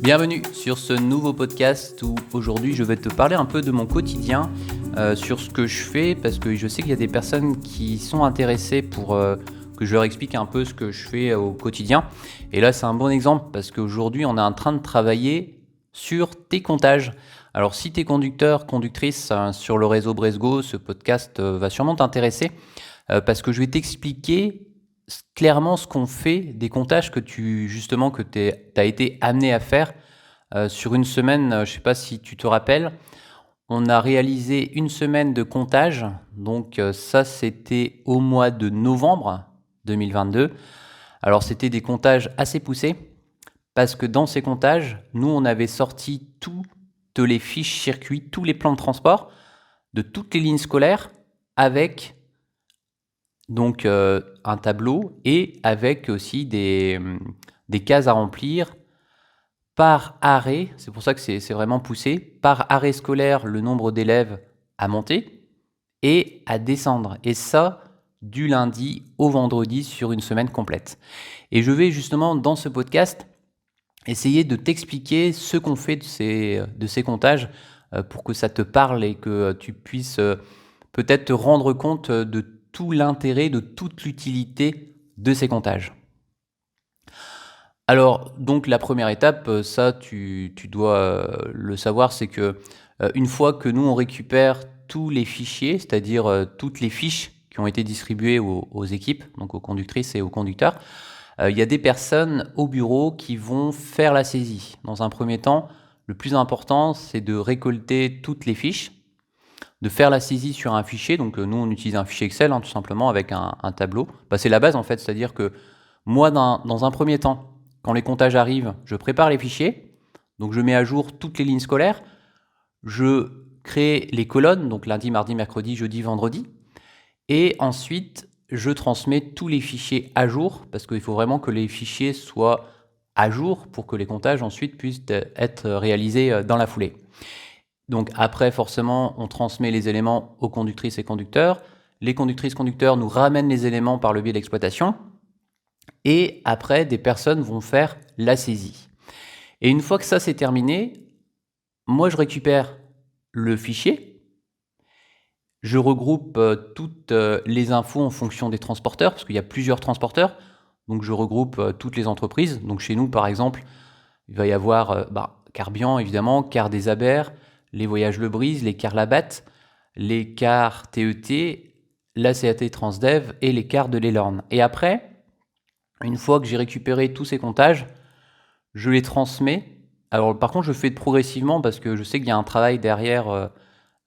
Bienvenue sur ce nouveau podcast où aujourd'hui je vais te parler un peu de mon quotidien, sur ce que je fais, parce que je sais qu'il y a des personnes qui sont intéressées pour que je leur explique un peu ce que je fais au quotidien. Et là c'est un bon exemple parce qu'aujourd'hui on est en train de travailler sur tes comptages. Alors si tu es conducteur, conductrice sur le réseau Bresgo, ce podcast va sûrement t'intéresser parce que je vais t'expliquer clairement ce qu'on fait des comptages que tu as été amené à faire sur une semaine. Je ne sais pas si tu te rappelles, on a réalisé une semaine de comptage. Donc ça, c'était au mois de novembre 2022. Alors c'était des comptages assez poussés parce que dans ces comptages, nous, on avait sorti toutes les fiches circuits, tous les plans de transport de toutes les lignes scolaires avec donc un tableau et avec aussi des cases à remplir par arrêt. C'est pour ça que c'est vraiment poussé. Par arrêt scolaire, le nombre d'élèves à monter et à descendre. Et ça, du lundi au vendredi sur une semaine complète. Et je vais justement dans ce podcast essayer de t'expliquer ce qu'on fait de ces comptages pour que ça te parle et que tu puisses peut-être te rendre compte de tout l'intérêt, de toute l'utilité de ces comptages. Alors, donc la première étape, ça tu dois le savoir, c'est que une fois que nous on récupère tous les fichiers, c'est-à-dire toutes les fiches qui ont été distribuées aux équipes, donc aux conductrices et aux conducteurs, il y a des personnes au bureau qui vont faire la saisie. Dans un premier temps, le plus important, c'est de récolter toutes les fiches, de faire la saisie sur un fichier. Donc nous, on utilise un fichier Excel, tout simplement, avec un tableau. C'est la base, en fait, c'est-à-dire que moi, dans un premier temps, quand les comptages arrivent, je prépare les fichiers. Donc je mets à jour toutes les lignes scolaires. Je crée les colonnes, donc lundi, mardi, mercredi, jeudi, vendredi. Et ensuite, je transmets tous les fichiers à jour, parce qu'il faut vraiment que les fichiers soient à jour pour que les comptages ensuite puissent être réalisés dans la foulée. Donc après, forcément, on transmet les éléments aux conductrices et conducteurs. Les conductrices conducteurs nous ramènent les éléments par le biais de l'exploitation. Et après, des personnes vont faire la saisie. Et une fois que ça c'est terminé, moi je récupère le fichier. Je regroupe toutes les infos en fonction des transporteurs, parce qu'il y a plusieurs transporteurs. Donc je regroupe toutes les entreprises. Donc chez nous, par exemple, il va y avoir Carbian, évidemment, Car des Abers, les Voyages Le Brise, les Cars Labatt, les Cars TET, la CAT Transdev et les Cars de l'Elorn. Et après, une fois que j'ai récupéré tous ces comptages, je les transmets. Alors par contre, je fais progressivement parce que je sais qu'il y a un travail derrière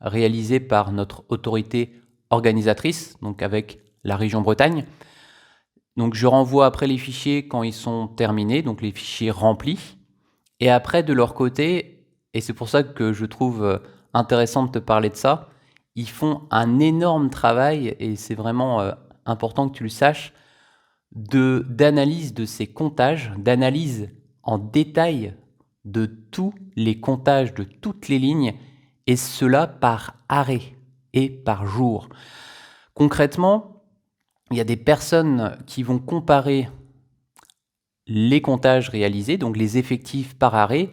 réalisé par notre autorité organisatrice, donc avec la région Bretagne. Donc je renvoie après les fichiers quand ils sont terminés, donc les fichiers remplis. Et après, de leur côté, et c'est pour ça que je trouve intéressant de te parler de ça, ils font un énorme travail, et c'est vraiment important que tu le saches, d'analyse de ces comptages, d'analyse en détail de tous les comptages de toutes les lignes, et cela par arrêt et par jour. Concrètement, il y a des personnes qui vont comparer les comptages réalisés, donc les effectifs par arrêt,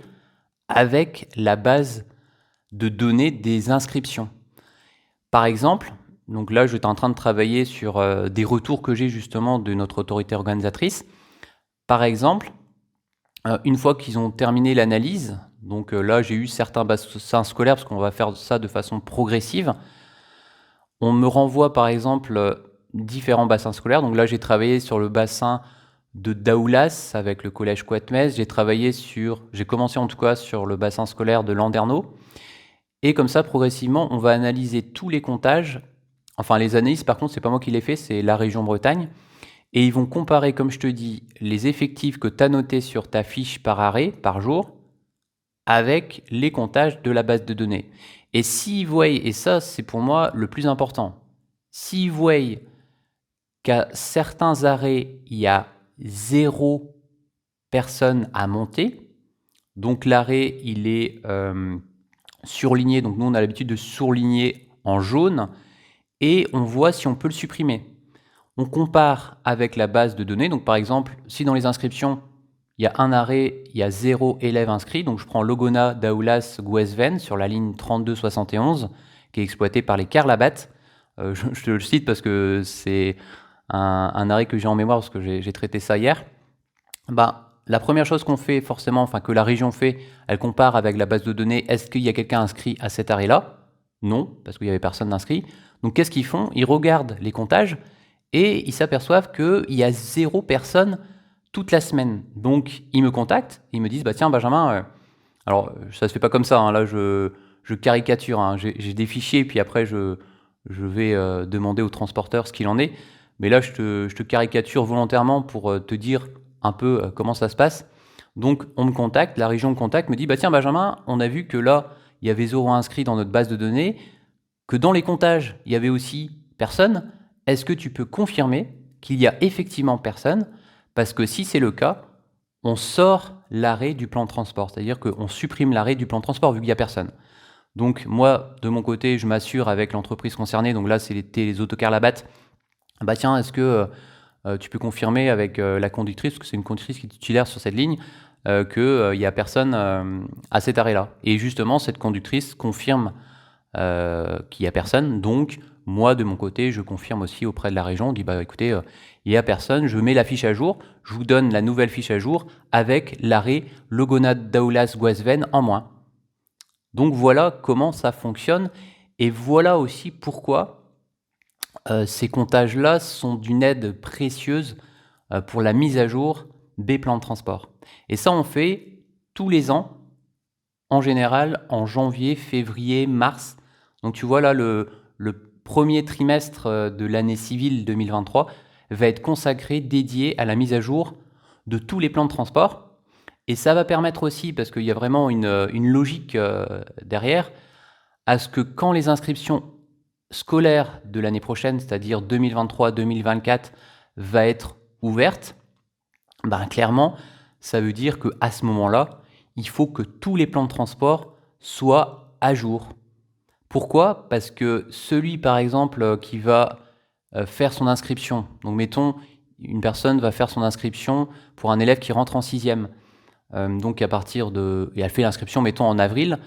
avec la base de données des inscriptions. Par exemple, donc là, j'étais en train de travailler sur des retours que j'ai justement de notre autorité organisatrice. Par exemple, une fois qu'ils ont terminé l'analyse, donc là, j'ai eu certains bassins scolaires, parce qu'on va faire ça de façon progressive. On me renvoie, par exemple, différents bassins scolaires. Donc là, j'ai travaillé sur le bassin de Daoulas avec le collège Couatmes. J'ai commencé en tout cas sur le bassin scolaire de Landerneau. Et comme ça, progressivement, on va analyser tous les comptages. Enfin, les analyses, par contre, c'est pas moi qui les fais, c'est la région Bretagne. Et ils vont comparer, comme je te dis, les effectifs que tu as notés sur ta fiche par arrêt, par jour, avec les comptages de la base de données. Et s'ils voient, et ça c'est pour moi le plus important, s'ils voient qu'à certains arrêts, il y a 0 personne à monter, donc l'arrêt il est surligné, donc nous on a l'habitude de surligner en jaune, et on voit si on peut le supprimer. On compare avec la base de données, donc par exemple, si dans les inscriptions, il y a un arrêt, il y a 0 élève inscrit. Donc je prends Logona Daoulas Gouesven sur la ligne 3271 qui est exploitée par les Carlabat. Je te le cite parce que c'est un arrêt que j'ai en mémoire parce que j'ai traité ça hier. La première chose qu'on fait forcément, enfin que la région fait, elle compare avec la base de données. Est-ce qu'il y a quelqu'un inscrit à cet arrêt-là? Non, parce qu'il n'y avait personne d'inscrit. Donc qu'est-ce qu'ils font? Ils regardent les comptages et ils s'aperçoivent qu'il y a 0 personne toute la semaine. Donc ils me contactent, ils me disent tiens Benjamin, alors ça se fait pas comme ça, hein, là je caricature, hein, j'ai des fichiers puis après je vais demander au transporteur ce qu'il en est. Mais là je te caricature volontairement pour te dire un peu comment ça se passe. Donc on me contacte, la région me contacte, me dit tiens Benjamin, on a vu que là il y avait 0 inscrit dans notre base de données, que dans les comptages il y avait aussi personne. Est-ce que tu peux confirmer qu'il y a effectivement personne? Parce que si c'est le cas, on sort l'arrêt du plan de transport, c'est-à-dire qu'on supprime l'arrêt du plan de transport vu qu'il n'y a personne. Donc moi, de mon côté, je m'assure avec l'entreprise concernée, donc là c'est les autocars Labat, tiens, est-ce que tu peux confirmer avec la conductrice, parce que c'est une conductrice qui est titulaire sur cette ligne, qu'il n'y a personne à cet arrêt-là. Et justement, cette conductrice confirme qu'il n'y a personne, donc moi de mon côté je confirme aussi auprès de la région, on dit écoutez, il n'y a personne, je mets la fiche à jour, je vous donne la nouvelle fiche à jour avec l'arrêt Logona Daoulas Gouesven en moins. Donc voilà comment ça fonctionne et voilà aussi pourquoi ces comptages-là sont d'une aide précieuse pour la mise à jour des plans de transport. Et ça on fait tous les ans, en général en janvier, février, mars. Donc tu vois là le premier trimestre de l'année civile 2023 va être consacré, dédié à la mise à jour de tous les plans de transport. Et ça va permettre aussi, parce qu'il y a vraiment une logique derrière, à ce que quand les inscriptions scolaires de l'année prochaine, c'est-à-dire 2023-2024, va être ouverte, clairement, ça veut dire qu'à ce moment-là, il faut que tous les plans de transport soient à jour. Pourquoi? Parce que celui, par exemple, qui va faire son inscription, donc mettons, une personne va faire son inscription pour un élève qui rentre en 6e, donc à partir de... et elle fait l'inscription, mettons, en avril,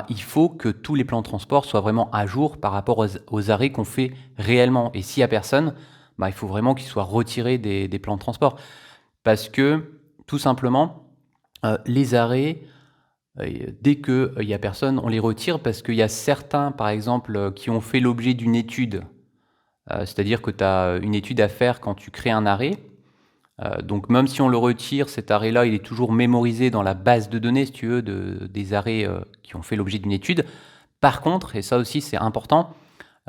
il faut que tous les plans de transport soient vraiment à jour par rapport aux arrêts qu'on fait réellement. Et s'il n'y a personne, il faut vraiment qu'ils soient retirés des plans de transport. Parce que, tout simplement, les arrêts... dès qu'il n'y a personne, on les retire parce qu'il y a certains, par exemple, qui ont fait l'objet d'une étude. C'est-à-dire que tu as une étude à faire quand tu crées un arrêt. Donc même si on le retire, cet arrêt-là, il est toujours mémorisé dans la base de données, si tu veux, des arrêts qui ont fait l'objet d'une étude. Par contre, et ça aussi c'est important,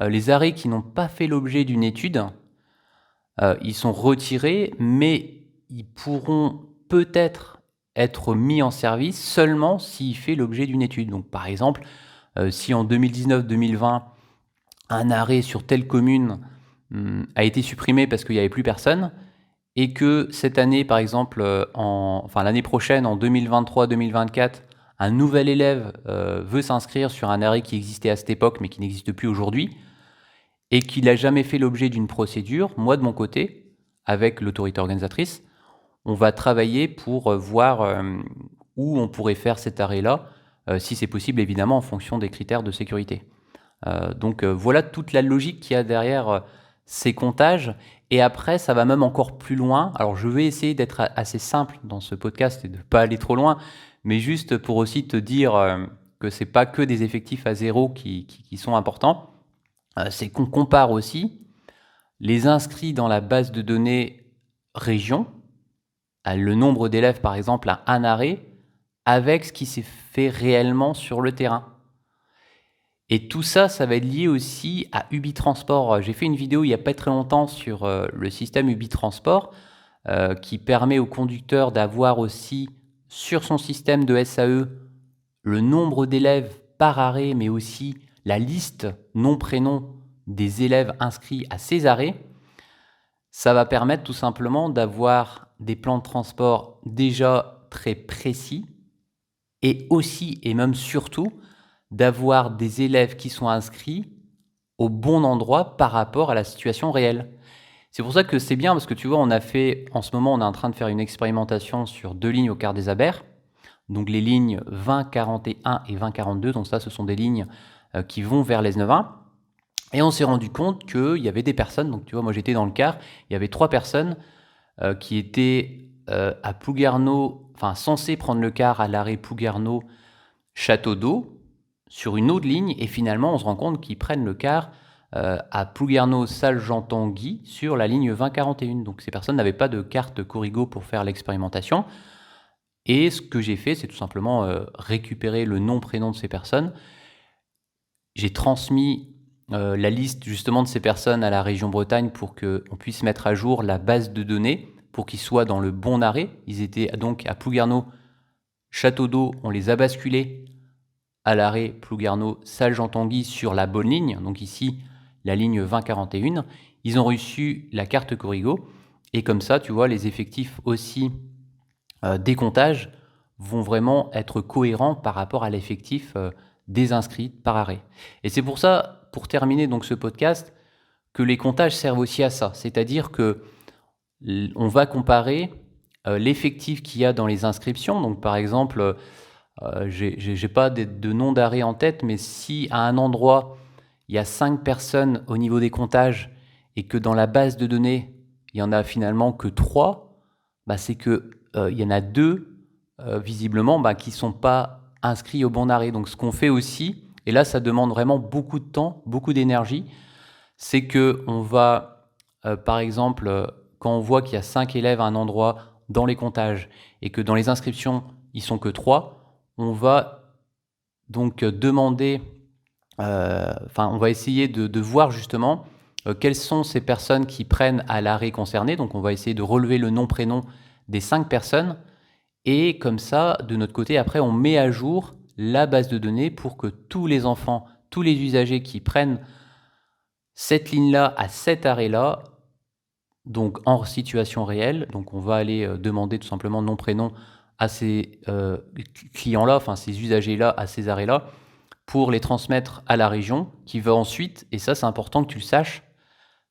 les arrêts qui n'ont pas fait l'objet d'une étude, ils sont retirés, mais ils pourront peut-être être mis en service seulement s'il fait l'objet d'une étude. Donc par exemple, si en 2019-2020, un arrêt sur telle commune a été supprimé parce qu'il n'y avait plus personne, et que cette année, par exemple, l'année prochaine, en 2023-2024, un nouvel élève veut s'inscrire sur un arrêt qui existait à cette époque mais qui n'existe plus aujourd'hui, et qu'il n'a jamais fait l'objet d'une procédure, moi de mon côté, avec l'autorité organisatrice, on va travailler pour voir où on pourrait faire cet arrêt-là, si c'est possible évidemment en fonction des critères de sécurité. Donc voilà toute la logique qu'il y a derrière ces comptages. Et après, ça va même encore plus loin. Alors je vais essayer d'être assez simple dans ce podcast et de ne pas aller trop loin, mais juste pour aussi te dire que ce n'est pas que des effectifs à 0 qui sont importants. C'est qu'on compare aussi les inscrits dans la base de données région, le nombre d'élèves par exemple à un arrêt, avec ce qui s'est fait réellement sur le terrain. Et tout ça, ça va être lié aussi à Ubitransport. J'ai fait une vidéo il n'y a pas très longtemps sur le système Ubitransport qui permet au conducteur d'avoir aussi sur son système de SAE le nombre d'élèves par arrêt, mais aussi la liste nom-prénom des élèves inscrits à ces arrêts. Ça va permettre tout simplement d'avoir des plans de transport déjà très précis et aussi, et même surtout, d'avoir des élèves qui sont inscrits au bon endroit par rapport à la situation réelle. C'est pour ça que c'est bien parce que tu vois, en ce moment, on est en train de faire une expérimentation sur 2 lignes au quart des Aber. Donc les lignes 20-41 et 20-42, donc ça, ce sont des lignes qui vont vers l'Esnevin. Et on s'est rendu compte qu'il y avait des personnes, donc tu vois, moi j'étais dans le quart, il y avait 3 personnes qui étaient à Plouguerneau, enfin censées prendre le quart à l'arrêt Plouguerneau-Château d'Eau, sur une autre ligne, et finalement on se rend compte qu'ils prennent le quart à Plouguerneau-Salle-Jean-Tanguy sur la ligne 20-41. Donc ces personnes n'avaient pas de carte Corrigo pour faire l'expérimentation. Et ce que j'ai fait, c'est tout simplement récupérer le nom, prénom de ces personnes. J'ai transmis la liste justement de ces personnes à la région Bretagne pour qu'on puisse mettre à jour la base de données pour qu'ils soient dans le bon arrêt. Ils étaient donc à Plouguerneau, Château d'Eau, on les a basculés à l'arrêt Plouguerneau-Salle-Jean-Tanguy sur la bonne ligne, donc ici la ligne 2041. Ils ont reçu la carte Corrigo et comme ça, tu vois, les effectifs aussi des comptages vont vraiment être cohérents par rapport à l'effectif des inscrits par arrêt. Et c'est pour ça, pour terminer donc ce podcast, que les comptages servent aussi à ça. C'est-à-dire que on va comparer l'effectif qu'il y a dans les inscriptions. Donc par exemple, j'ai pas de nom d'arrêt en tête, mais si à un endroit il y a 5 personnes au niveau des comptages et que dans la base de données il y en a finalement que 3, bah c'est que il y en a 2 visiblement qui sont pas inscrits au bon arrêt. Donc ce qu'on fait aussi, et là ça demande vraiment beaucoup de temps, beaucoup d'énergie, c'est que on va par exemple quand on voit qu'il y a 5 élèves à un endroit dans les comptages et que dans les inscriptions ils sont que 3, on va donc demander, on va essayer de voir justement quelles sont ces personnes qui prennent à l'arrêt concerné. Donc on va essayer de relever le nom, prénom des 5 personnes. Et comme ça, de notre côté, après, on met à jour la base de données pour que tous les enfants, tous les usagers qui prennent cette ligne-là à cet arrêt-là, donc en situation réelle, donc on va aller demander tout simplement nom, prénom à ces clients-là, enfin ces usagers-là, à ces arrêts-là, pour les transmettre à la région, qui va ensuite, et ça c'est important que tu le saches,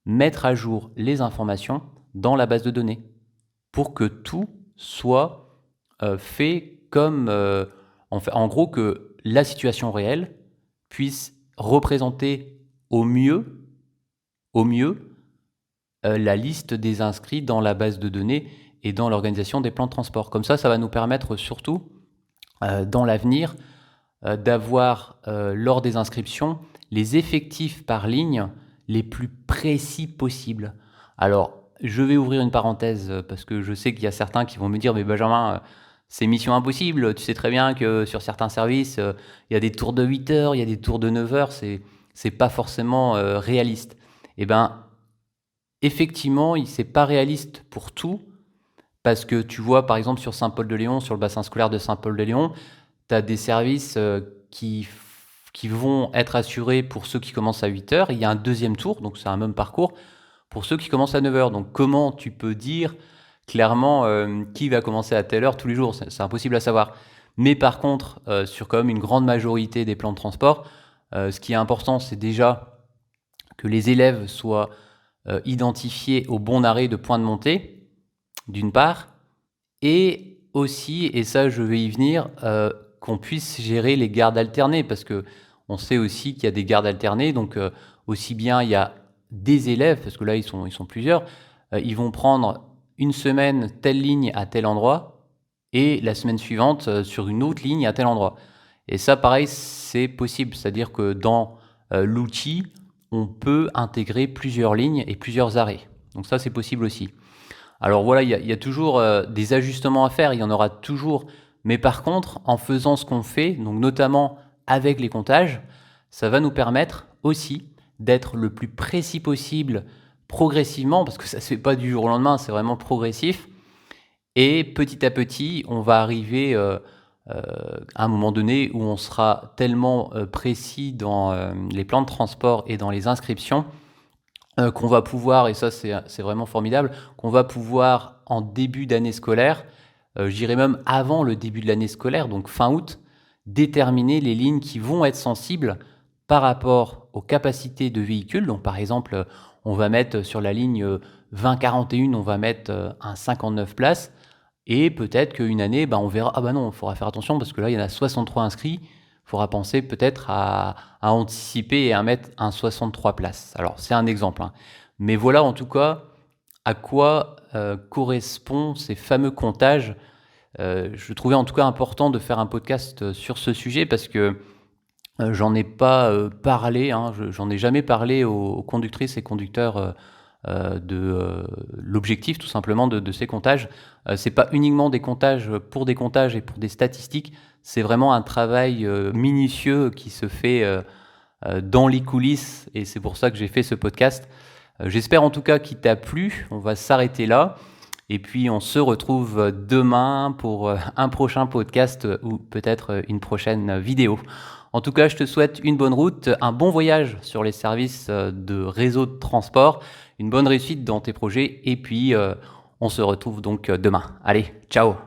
mettre à jour les informations dans la base de données, pour que tout soit fait comme, en gros, que la situation réelle puisse représenter au mieux, au mieux la liste des inscrits dans la base de données et dans l'organisation des plans de transport. Comme ça va nous permettre surtout, dans l'avenir, d'avoir, lors des inscriptions, les effectifs par ligne les plus précis possibles. Alors, je vais ouvrir une parenthèse parce que je sais qu'il y a certains qui vont me dire: «Mais Benjamin, c'est mission impossible. Tu sais très bien que sur certains services, il y a des tours de 8 heures, il y a des tours de 9 heures, c'est pas forcément réaliste». Eh ben, effectivement, c'est pas réaliste pour tout parce que tu vois, par exemple, sur Saint-Paul-de-Léon, sur le bassin scolaire de Saint-Paul-de-Léon, tu as des services qui vont être assurés pour ceux qui commencent à 8 heures. Il y a un deuxième tour, donc c'est un même parcours, pour ceux qui commencent à 9 heures. Donc comment tu peux dire clairement qui va commencer à telle heure tous les jours? C'est impossible à savoir. Mais par contre, sur quand même une grande majorité des plans de transport, ce qui est important, c'est déjà que les élèves soient identifiés au bon arrêt de point de montée, d'une part, et aussi, et ça je vais y venir, qu'on puisse gérer les gardes alternées, parce que on sait aussi qu'il y a des gardes alternées, donc aussi bien il y a des élèves, parce que là ils sont plusieurs, ils vont prendre une semaine telle ligne à tel endroit, et la semaine suivante sur une autre ligne à tel endroit. Et ça pareil, c'est possible, c'est-à-dire que dans l'outil, on peut intégrer plusieurs lignes et plusieurs arrêts. Donc ça c'est possible aussi. Alors voilà, il y a toujours des ajustements à faire, il y en aura toujours. Mais par contre, en faisant ce qu'on fait, donc notamment avec les comptages, ça va nous permettre aussi d'être le plus précis possible progressivement, parce que ça ne se fait pas du jour au lendemain, c'est vraiment progressif. Et petit à petit, on va arriver à un moment donné où on sera tellement précis dans les plans de transport et dans les inscriptions qu'on va pouvoir, et ça c'est vraiment formidable, qu'on va pouvoir en début d'année scolaire, je dirais même avant le début de l'année scolaire, donc fin août, déterminer les lignes qui vont être sensibles par rapport aux capacités de véhicules. Donc par exemple, on va mettre sur la ligne 2041, on va mettre un 59 places. Et peut-être qu'une année, on verra, ah non, il faudra faire attention parce que là, il y en a 63 inscrits. Il faudra penser peut-être à anticiper et à mettre un 63 places. Alors, c'est un exemple, hein. Mais voilà en tout cas à quoi correspondent ces fameux comptages. Je trouvais en tout cas important de faire un podcast sur ce sujet parce que j'en ai pas parlé, hein, j'en ai jamais parlé aux conductrices et conducteurs de l'objectif tout simplement de ces comptages. C'est pas uniquement des comptages pour des comptages et pour des statistiques, c'est vraiment un travail minutieux qui se fait dans les coulisses et c'est pour ça que j'ai fait ce podcast. J'espère en tout cas qu'il t'a plu. On va s'arrêter là. Et puis on se retrouve demain pour un prochain podcast ou peut-être une prochaine vidéo. En tout cas, je te souhaite une bonne route, un bon voyage sur les services de réseau de transport, une bonne réussite dans tes projets et puis on se retrouve donc demain. Allez, ciao!